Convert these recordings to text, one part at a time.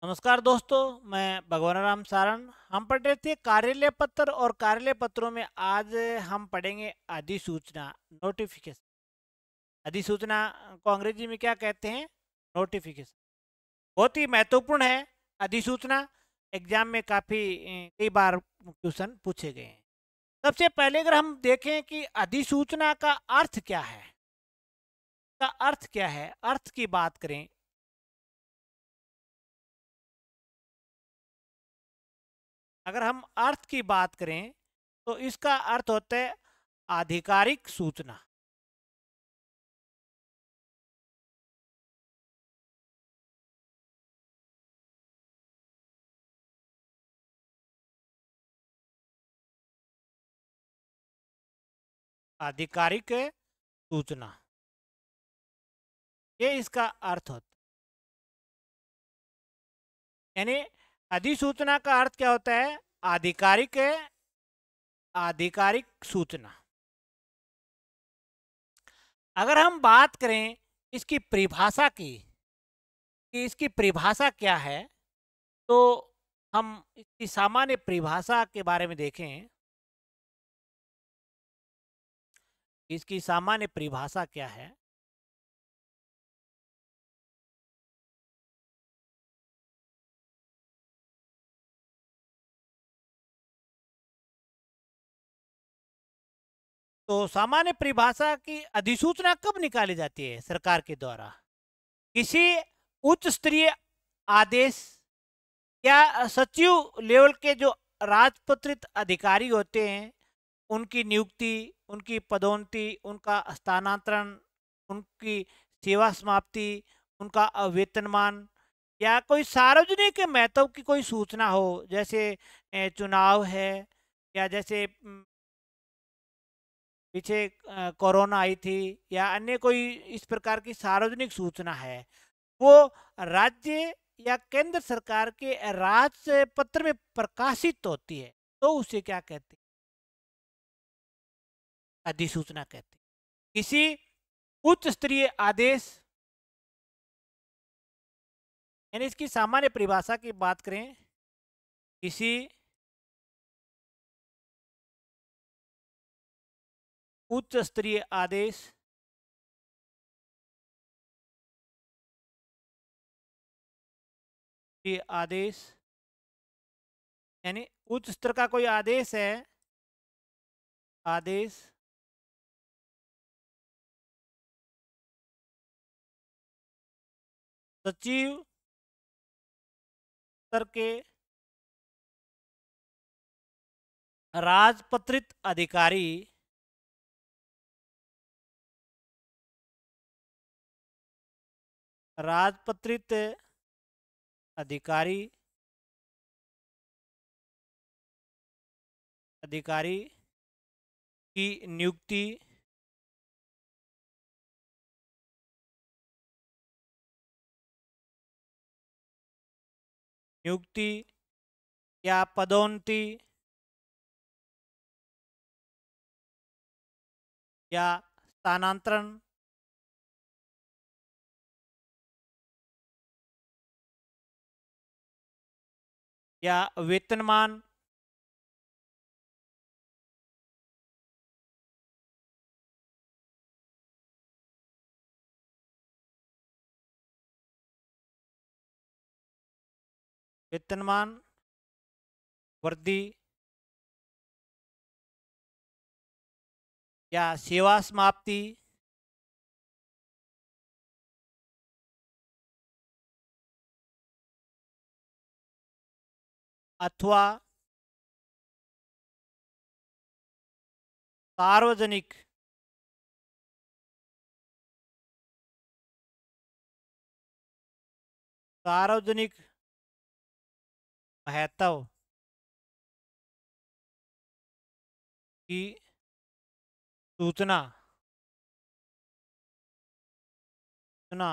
नमस्कार दोस्तों, मैं भगवान राम सारण। हम पढ़ रहे थे कार्यालय पत्र और कार्यालय पत्रों में आज हम पढ़ेंगे अधिसूचना, नोटिफिकेशन। अधिसूचना को अंग्रेजी में क्या कहते हैं? नोटिफिकेशन। बहुत ही महत्वपूर्ण है अधिसूचना। एग्जाम में काफ़ी कई बार क्वेश्चन पूछे गए हैं। सबसे पहले अगर हम देखें कि अधिसूचना का अर्थ क्या है, का अर्थ क्या है, अर्थ की बात करें। अगर हम अर्थ की बात करें तो इसका अर्थ होता है आधिकारिक सूचना। आधिकारिक सूचना, ये इसका अर्थ होता है। यानी अधिसूचना का अर्थ क्या होता है? आधिकारिक, आधिकारिक सूचना। अगर हम बात करें इसकी परिभाषा की, कि इसकी परिभाषा क्या है, तो हम इसकी सामान्य परिभाषा के बारे में देखें। इसकी सामान्य परिभाषा क्या है? तो सामान्य परिभाषा की अधिसूचना कब निकाली जाती है? सरकार के द्वारा किसी उच्च स्तरीय आदेश या सचिव लेवल के जो राजपत्रित अधिकारी होते हैं, उनकी नियुक्ति, उनकी पदोन्नति, उनका स्थानांतरण, उनकी सेवा समाप्ति, उनका वेतनमान, या कोई सार्वजनिक महत्व की कोई सूचना हो, जैसे चुनाव है, या जैसे पीछे कोरोना आई थी, या अन्य कोई इस प्रकार की सार्वजनिक सूचना है, वो राज्य या केंद्र सरकार के राजपत्र में प्रकाशित होती है, तो उसे क्या कहते हैं? अधिसूचना कहते हैं। किसी उच्च स्तरीय आदेश, यानी इसकी सामान्य परिभाषा की बात करें, किसी उच्च स्तरीय आदेश के आदेश, यानी उच्च स्तर का कोई आदेश है, आदेश सचिव स्तर के राजपत्रित अधिकारी, राजपत्रित अधिकारी, अधिकारी की नियुक्ति, नियुक्ति या पदोन्नति या स्थानांतरण, या वेतनमान, वेतनमान, वर्दी, या सेवा समाप्ति, अथवा सार्वजनिक, सार्वजनिक महत्व की सूचना, सूचना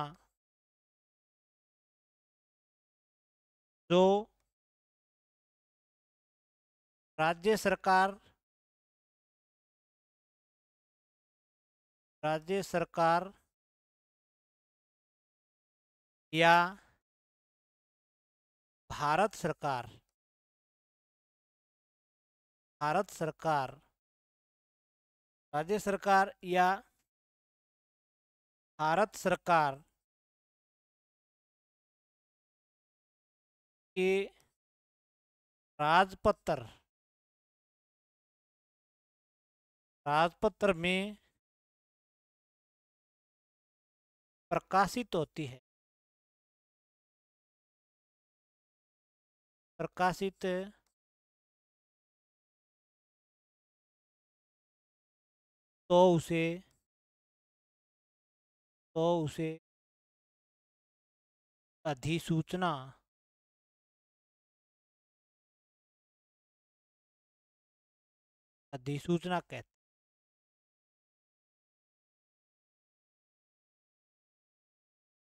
जो राज्य सरकार, राज्य सरकार या भारत सरकार राज्य सरकार या भारत सरकार के राजपत्र में प्रकाशित होती है, प्रकाशित तो उसे अधिसूचना कहते हैं।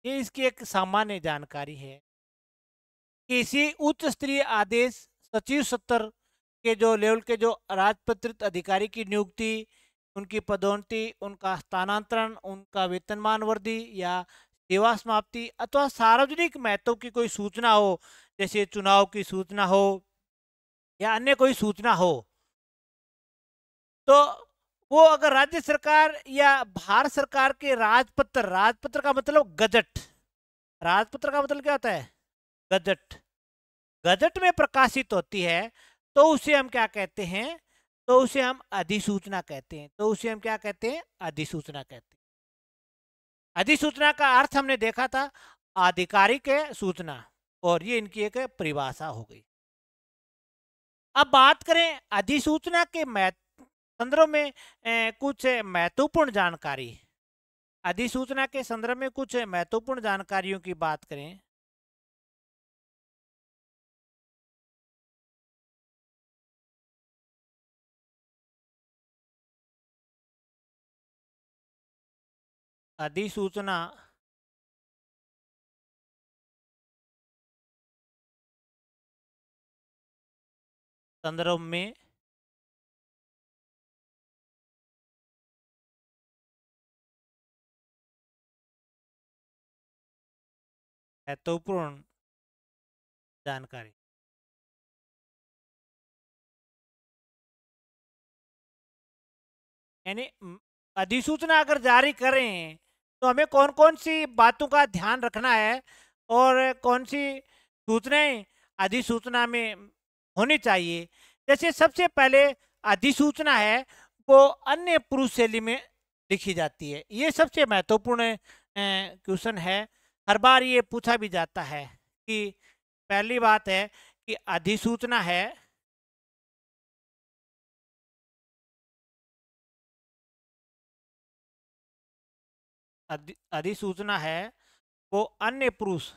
ये इसकी एक सामान्य जानकारी है। किसी उच्च स्तरीय आदेश सचिव स्तर के जो लेवल के जो राजपत्रित अधिकारी की नियुक्ति, उनकी पदोन्नति, उनका स्थानांतरण, उनका वेतनमान वृद्धि या सेवा समाप्ति अथवा सार्वजनिक महत्व की कोई सूचना हो, जैसे चुनाव की सूचना हो या अन्य कोई सूचना हो, तो वो अगर राज्य सरकार या भारत सरकार के राजपत्र का मतलब गजट, राजपत्र का मतलब क्या होता है? गजट, गजट में प्रकाशित होती है तो उसे हम क्या कहते हैं? तो उसे हम अधिसूचना कहते हैं। अधिसूचना कहते हैं। अधिसूचना का अर्थ हमने देखा था आधिकारिक सूचना, और ये इनकी एक परिभाषा हो गई। अब बात करें अधिसूचना के संदर्भ में कुछ महत्वपूर्ण जानकारी। अधिसूचना के संदर्भ में कुछ महत्वपूर्ण जानकारियों की बात करें। अधिसूचना संदर्भ में महत्वपूर्ण जानकारी। यानी अधिसूचना अगर जारी करें तो हमें कौन कौन सी बातों का ध्यान रखना है और कौन सी सूचनाएं अधिसूचना में होनी चाहिए। जैसे सबसे पहले अधिसूचना है वो अन्य पुरुष शैली में लिखी जाती है। ये सबसे महत्वपूर्ण क्वेश्चन है। हर बार ये पूछा भी जाता है कि पहली बात है कि अधिसूचना है अधिसूचना है वो अन्य पुरुष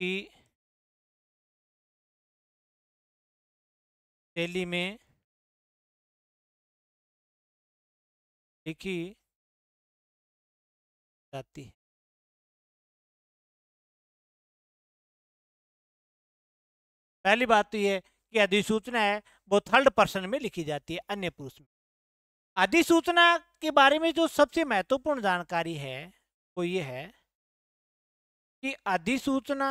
की शैली में लिखी जाती है। पहली बात तो ये कि अधिसूचना है वो थर्ड पर्सन में लिखी जाती है, अन्य पुरुष में। अधिसूचना के बारे में जो सबसे महत्वपूर्ण जानकारी है वो ये है कि अधिसूचना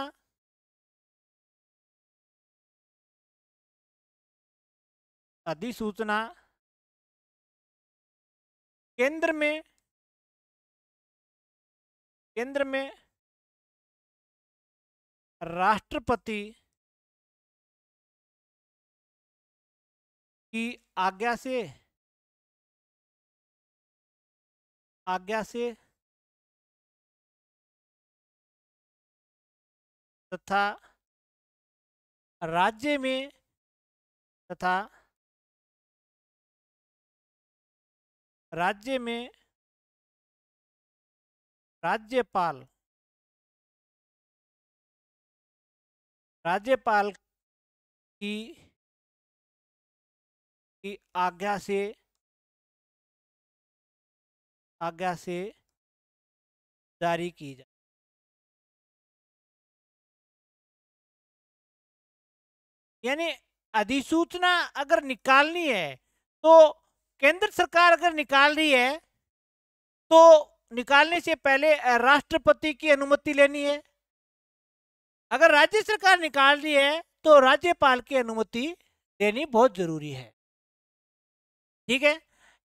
केंद्र में राष्ट्रपति की आज्ञा से तथा राज्य में राज्यपाल की आज्ञा से जारी की जाए। यानी अधिसूचना अगर निकालनी है तो केंद्र सरकार अगर निकाल रही है तो निकालने से पहले राष्ट्रपति की अनुमति लेनी है। अगर राज्य सरकार निकाल रही है तो राज्यपाल की अनुमति लेनी बहुत जरूरी है। ठीक है,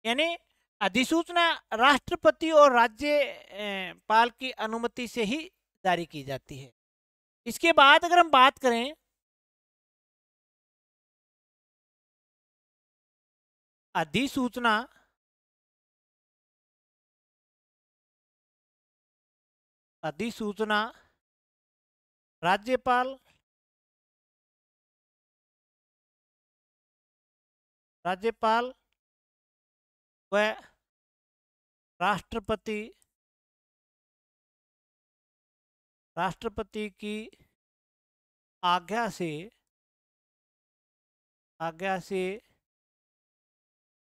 यानी अधिसूचना राष्ट्रपति और राज्यपाल की अनुमति से ही जारी की जाती है। इसके बाद अगर हम बात करें अधिसूचना अधिसूचना राज्यपाल राज्यपाल व राष्ट्रपति राष्ट्रपति की आज्ञा से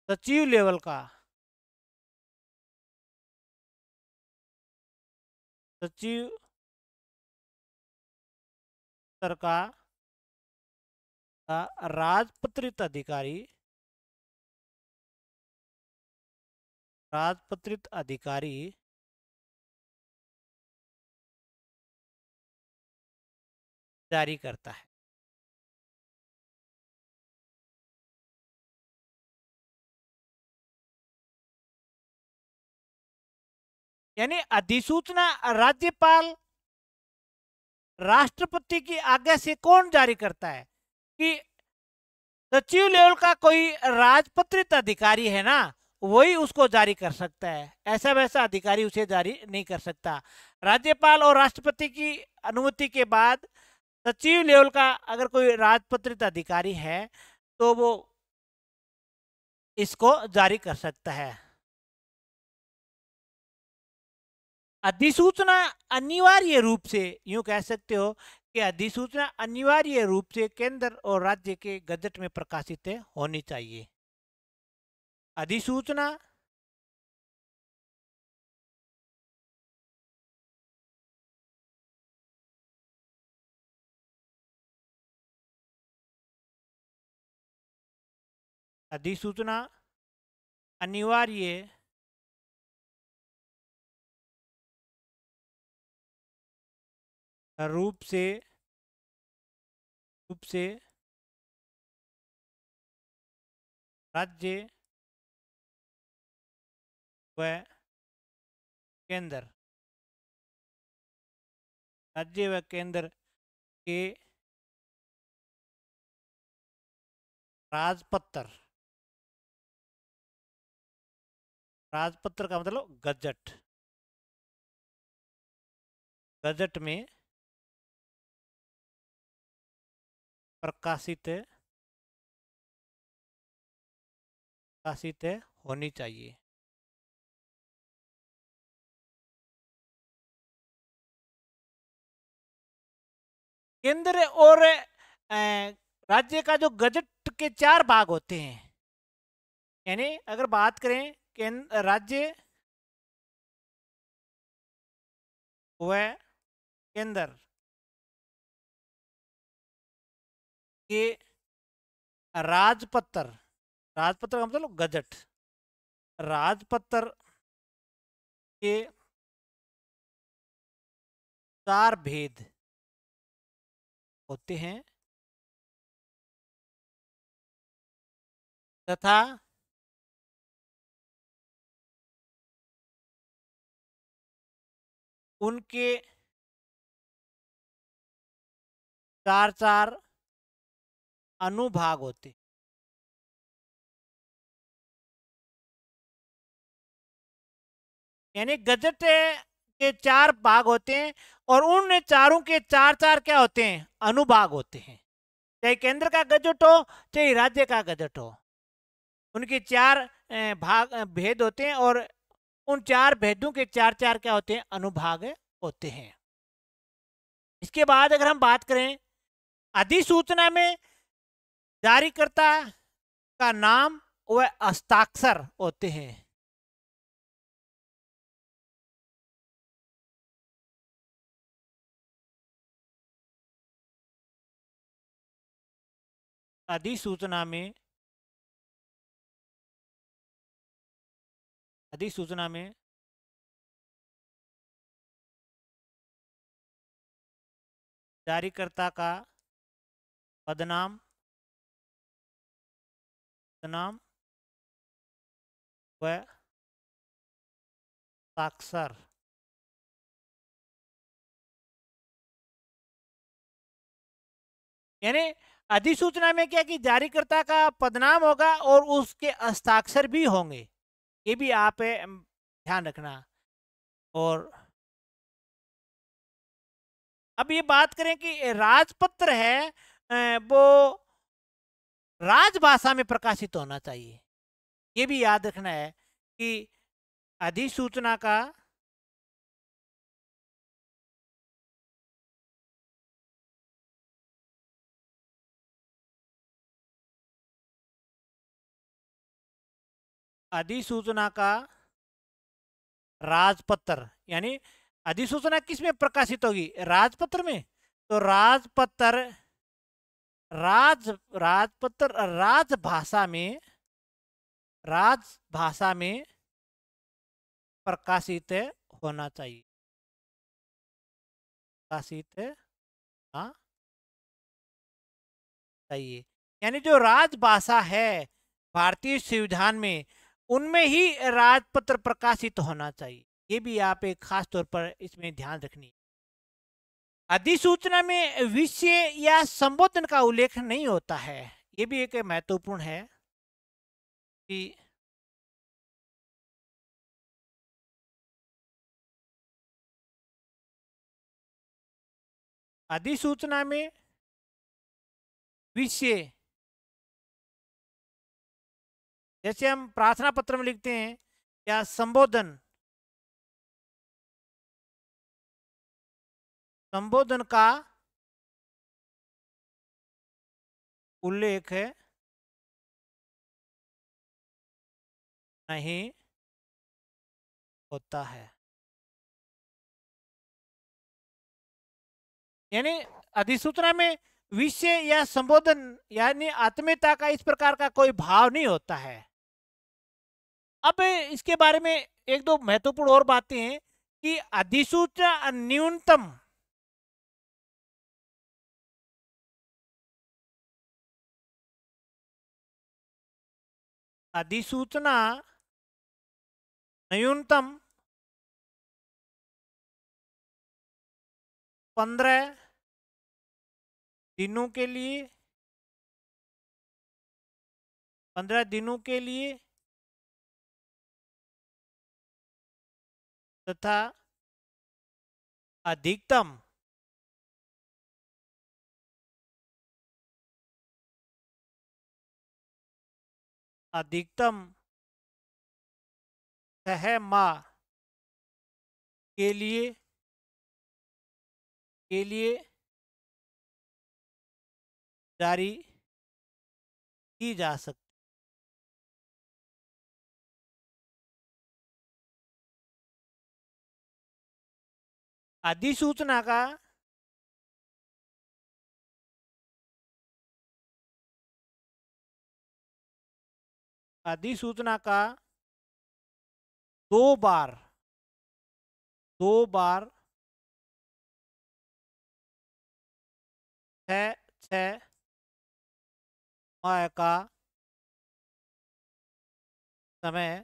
सचिव लेवल का सचिव स्तर का राजपत्रित अधिकारी जारी करता है। यानी अधिसूचना राज्यपाल राष्ट्रपति की आज्ञा से कौन जारी करता है? कि सचिव लेवल का कोई राजपत्रित अधिकारी है ना, वही उसको जारी कर सकता है, ऐसा वैसा अधिकारी उसे जारी नहीं कर सकता। राज्यपाल और राष्ट्रपति की अनुमति के बाद सचिव लेवल का अगर कोई राजपत्रित अधिकारी है तो वो इसको जारी कर सकता है। अधिसूचना अनिवार्य रूप से, यूं कह सकते हो कि अधिसूचना अनिवार्य रूप से केंद्र और राज्य के गजट में प्रकाशित होनी चाहिए। अधिसूचना अधिसूचना अनिवार्य रूप से राज्य व केंद्र के राजपत्र का मतलब गजट में प्रकाशित होनी चाहिए। केंद्र और राज्य का जो गजट के 4 भाग होते हैं, यानी अगर बात करें केंद्र राज्य व केंद्र के राजपत्र का मतलब गजट, राजपत्र के 4 भेद होते हैं तथा उनके 4 अनुभाग होते। यानी गजट के 4 भाग होते हैं और उन चारों के 4 क्या होते हैं? अनुभाग होते हैं। चाहे केंद्र का गजट हो चाहे राज्य का गजट हो, उनके 4 भेद होते हैं और उन 4 भेदों के 4 क्या होते हैं? अनुभाग होते हैं। इसके बाद अगर हम बात करें अधिसूचना में जारीकर्ता का नाम व हस्ताक्षर होते हैं। अधिसूचना में जारीकर्ता का पदनाम पदनाम व हस्ताक्षर। यानी अधिसूचना में क्या कि जारीकर्ता का पदनाम होगा और उसके हस्ताक्षर भी होंगे, ये भी आप ध्यान रखना। और अब ये बात करें कि राजपत्र है वो राजभाषा में प्रकाशित होना चाहिए, ये भी याद रखना है कि अधिसूचना का अधिसूचना का राजपत्र, यानी अधिसूचना किस में प्रकाशित होगी, राजपत्र में। तो राजपत्र राजपत्र राजभाषा में प्रकाशित होना चाहिए, प्रकाशित होना चाहिए। यानी जो राजभाषा है भारतीय संविधान में, उनमें ही राजपत्र प्रकाशित होना चाहिए, ये भी आप एक खास तौर पर इसमें ध्यान रखनी। अधिसूचना में विषय या संबोधन का उल्लेख नहीं होता है, ये भी एक महत्वपूर्ण है कि अधिसूचना में विषय, जैसे हम प्रार्थना पत्र में लिखते हैं, या संबोधन संबोधन का उल्लेख नहीं होता है। यानी अधिसूचना में विषय या संबोधन यानी आत्मीयता का इस प्रकार का कोई भाव नहीं होता है। अब इसके बारे में एक दो महत्वपूर्ण और बातें हैं कि अधिसूचना न्यूनतम अधिसूचना न्यूनतम 15 दिनों के लिए 15 दिनों के लिए तथा अधिकतम अधिकतम 6 माह के लिए जारी की जा सकती। अधिसूचना का अधिसूचना का दो बार 6 माह का समय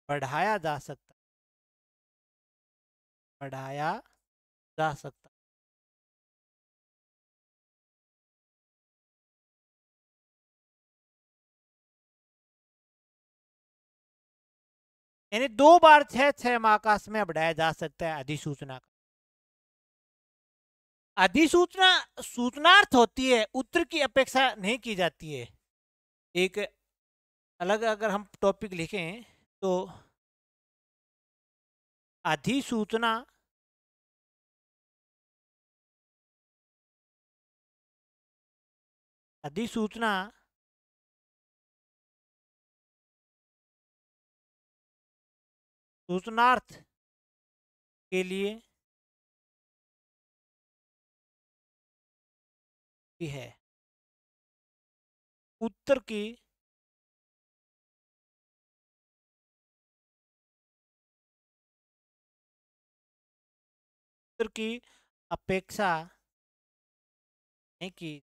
बढ़ाया जा सकता बढ़ाया जा सकता। यानी 2 बार 6 माह का समय बढ़ाया जा सकता है अधिसूचना का। अधिसूचना सूचनार्थ होती है, उत्तर की अपेक्षा नहीं की जाती है। एक अलग अगर हम टॉपिक लिखें तो अधिसूचना अधिसूचना सूचनार्थ के लिए भी है, उत्तर की अपेक्षा नहीं की,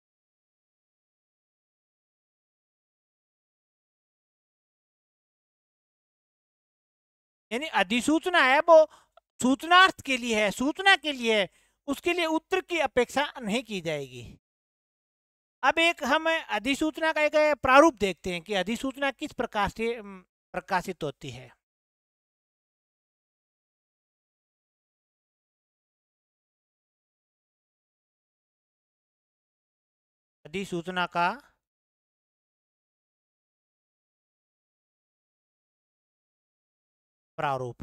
यानी अधिसूचना है वो सूचनार्थ के लिए है, सूचना के लिए है, उसके लिए उत्तर की अपेक्षा नहीं की जाएगी। अब एक हम अधिसूचना का एक प्रारूप देखते हैं कि अधिसूचना किस प्रकार से प्रकाशित होती है। अधिसूचना का प्रारूप,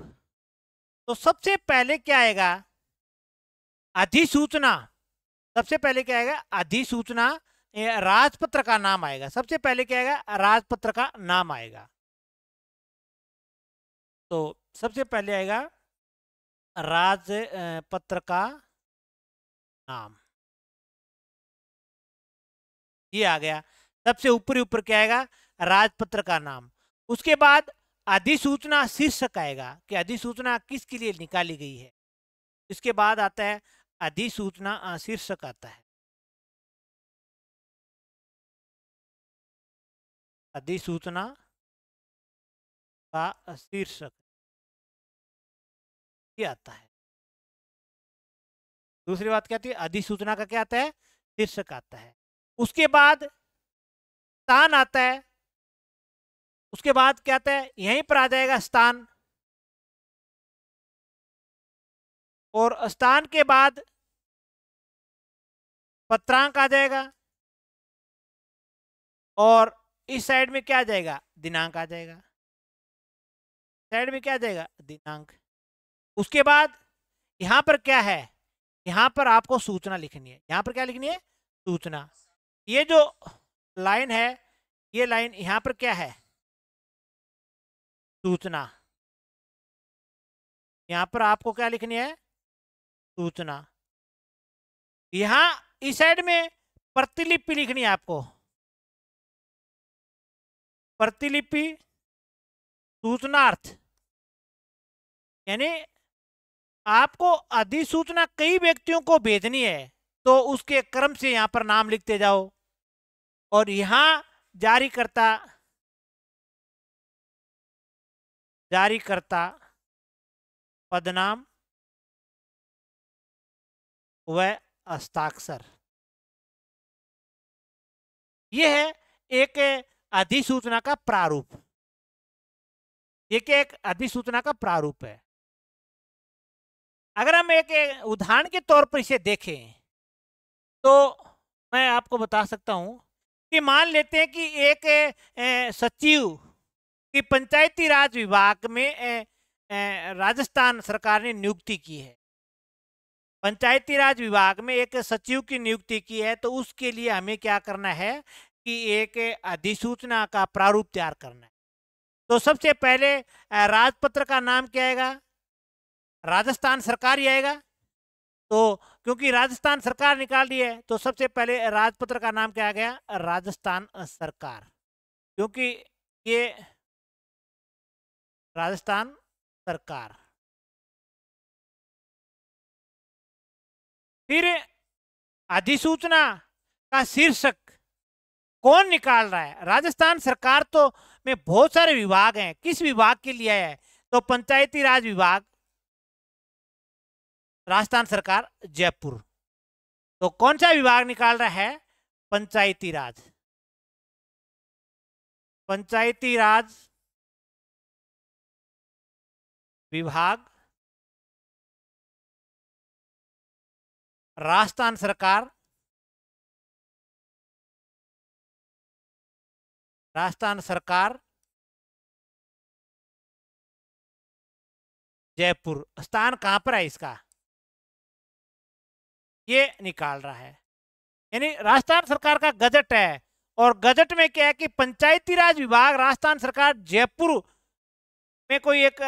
तो सबसे पहले क्या आएगा, अधिसूचना। सबसे पहले क्या आएगा, अधिसूचना, राजपत्र का नाम आएगा। सबसे पहले क्या आएगा, राजपत्र का नाम आएगा। तो सबसे पहले आएगा राजपत्र का नाम, ये आ गया। सबसे ऊपर ऊपर क्या आएगा, राजपत्र का नाम। उसके बाद अधिसूचना शीर्षक आएगा कि अधिसूचना किसके लिए निकाली गई है। इसके बाद आता है अधिसूचना शीर्षक आता है। अधिसूचना का शीर्षक ये आता है। दूसरी बात क्या आती है, अधिसूचना का क्या आता है, शीर्षक आता है। उसके बाद स्थान आता है। उसके बाद क्या आता है, यहीं पर आ जाएगा स्थान, और स्थान के बाद पत्रांक आ जाएगा, और इस साइड में क्या आ जाएगा, दिनांक आ जाएगा। साइड में क्या आ जाएगा, दिनांक। उसके बाद यहां पर क्या है, यहां पर आपको सूचना लिखनी है। यहां पर क्या लिखनी है, सूचना। ये जो लाइन है, ये लाइन यहां पर क्या है, सूचना। यहां पर आपको क्या लिखनी है, सूचना। यहां इस साइड में प्रतिलिपि लिखनी है आपको, प्रतिलिपि सूचनार्थ। यानी आपको अधिसूचना कई व्यक्तियों को भेजनी है, तो उसके क्रम से यहां पर नाम लिखते जाओ। और यहां जारीकर्ता, जारीकर्ता पदनाम व हस्ताक्षर, यह है एक अधिसूचना का प्रारूप। ये क्या, एक अधिसूचना का प्रारूप है। अगर हम एक उदाहरण के तौर पर इसे देखें, तो मैं आपको बता सकता हूं कि मान लेते हैं कि एक सचिव की पंचायती राज विभाग में राजस्थान सरकार ने नियुक्ति की है। पंचायती राज विभाग में एक सचिव की नियुक्ति की है, तो उसके लिए हमें क्या करना है कि एक अधिसूचना का प्रारूप तैयार करना है। तो सबसे पहले राजपत्र का नाम क्या आएगा, राजस्थान सरकार ही आएगा। तो क्योंकि राजस्थान सरकार निकाल दी है, तो सबसे पहले राजपत्र का नाम क्या आ गया, राजस्थान सरकार, क्योंकि ये राजस्थान सरकार। फिर अधिसूचना का शीर्षक कौन निकाल रहा है, राजस्थान सरकार तो में बहुत सारे विभाग हैं, किस विभाग के लिए है, तो पंचायती राज विभाग, राजस्थान सरकार जयपुर। तो कौन सा विभाग निकाल रहा है, पंचायती राज, पंचायती राज विभाग, राजस्थान सरकार, राजस्थान सरकार जयपुर। स्थान कहां पर है इसका, ये निकाल रहा है। यानी राजस्थान सरकार का गजट है, और गजट में क्या है कि पंचायती राज विभाग राजस्थान सरकार जयपुर में कोई एक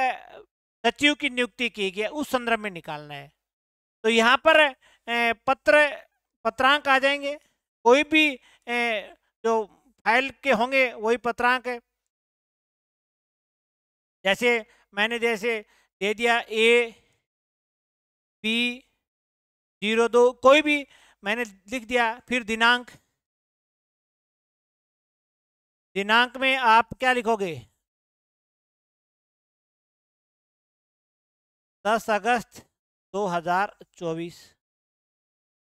सचिव की नियुक्ति की गई, उस संदर्भ में निकालना है। तो यहाँ पर पत्रांक आ जाएंगे, कोई भी जो फाइल के होंगे वही पत्रांक है। जैसे मैंने जैसे दे दिया A P 02 कोई भी मैंने लिख दिया। फिर दिनांक, दिनांक में आप क्या लिखोगे? 10 अगस्त 2024।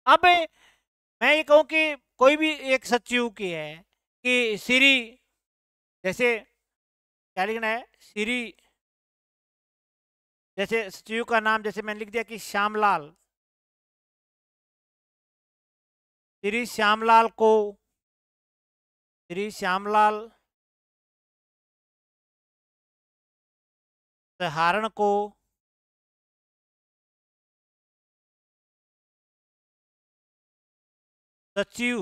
अब मैं ये कहूँ कि कोई भी एक सचिव की है कि श्री, जैसे क्या लिखना है, श्री, जैसे सचिव का नाम जैसे मैंने लिख दिया कि श्यामलाल, श्री श्यामलाल को, श्री श्यामलाल सहारण को सचिव,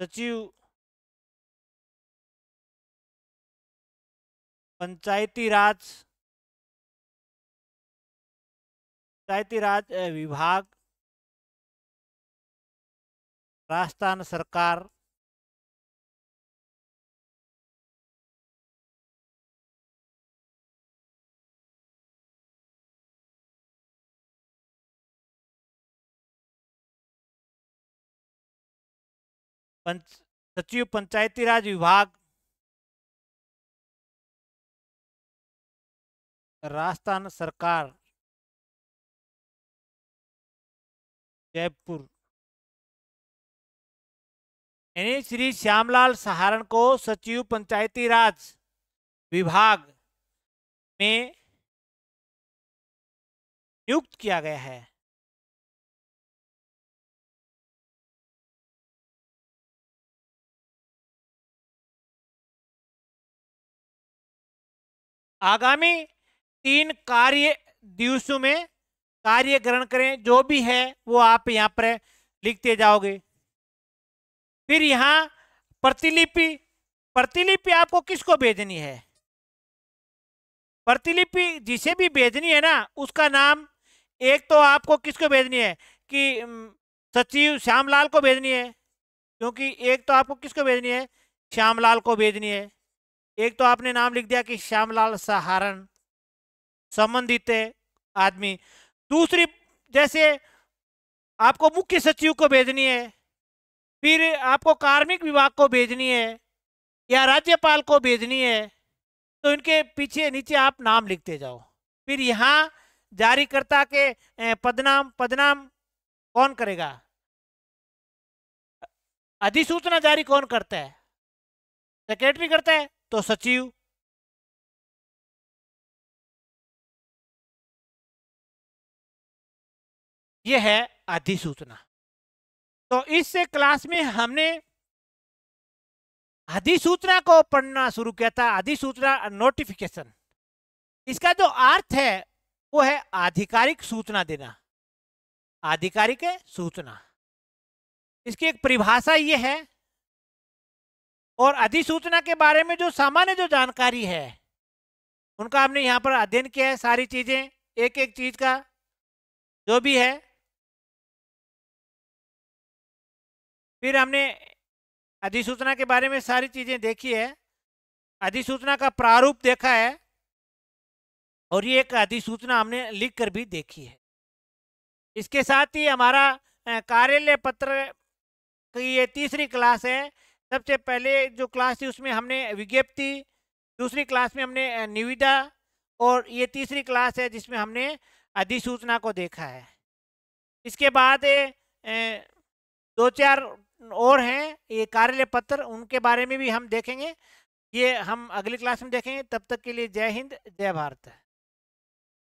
सचिव पंचायती राज, पंचायती राज विभाग, राजस्थान सरकार, सचिव पंचायती राज विभाग, राजस्थान सरकार, जयपुर। यानी श्री श्यामलाल सहारण को सचिव पंचायती राज विभाग में नियुक्त किया गया है। आगामी 3 कार्य दिवसों में कार्य ग्रहण करें, जो भी है वो आप यहाँ पर लिखते जाओगे। फिर यहाँ प्रतिलिपि, प्रतिलिपि आपको किसको भेजनी है? प्रतिलिपि जिसे भी भेजनी है ना, उसका नाम, एक तो आपको किसको भेजनी है कि सचिव श्यामलाल को भेजनी है, क्योंकि एक तो आपको किसको भेजनी है, श्यामलाल को भेजनी है। एक तो आपने नाम लिख दिया कि श्यामलाल सहारण, संबंधित है आदमी। दूसरी, जैसे आपको मुख्य सचिव को भेजनी है, फिर आपको कार्मिक विभाग को भेजनी है या राज्यपाल को भेजनी है, तो इनके पीछे नीचे आप नाम लिखते जाओ। फिर यहाँ जारीकर्ता के पदनाम, पदनाम कौन करेगा? अधिसूचना जारी कौन करता है? सेक्रेटरी करता है, तो सचिव। यह है अधिसूचना। तो इस क्लास में हमने अधिसूचना को पढ़ना शुरू किया था। अधिसूचना, नोटिफिकेशन, इसका जो अर्थ है वो है आधिकारिक सूचना देना, आधिकारिक सूचना। इसकी एक परिभाषा ये है। और अधिसूचना के बारे में जो सामान्य जो जानकारी है उनका हमने यहाँ पर अध्ययन किया है, सारी चीजें, एक एक चीज का जो भी है। फिर हमने अधिसूचना के बारे में सारी चीजें देखी है, अधिसूचना का प्रारूप देखा है, और ये एक अधिसूचना हमने लिख कर भी देखी है। इसके साथ ही हमारा कार्यालय पत्र की ये तीसरी क्लास है। सबसे पहले जो क्लास थी उसमें हमने विज्ञप्ति, दूसरी क्लास में हमने निविदा, और ये तीसरी क्लास है जिसमें हमने अधिसूचना को देखा है। इसके बाद 2-4 और हैं ये कार्यालय पत्र, उनके बारे में भी हम देखेंगे। ये हम अगली क्लास में देखेंगे। तब तक के लिए जय हिंद, जय भारत।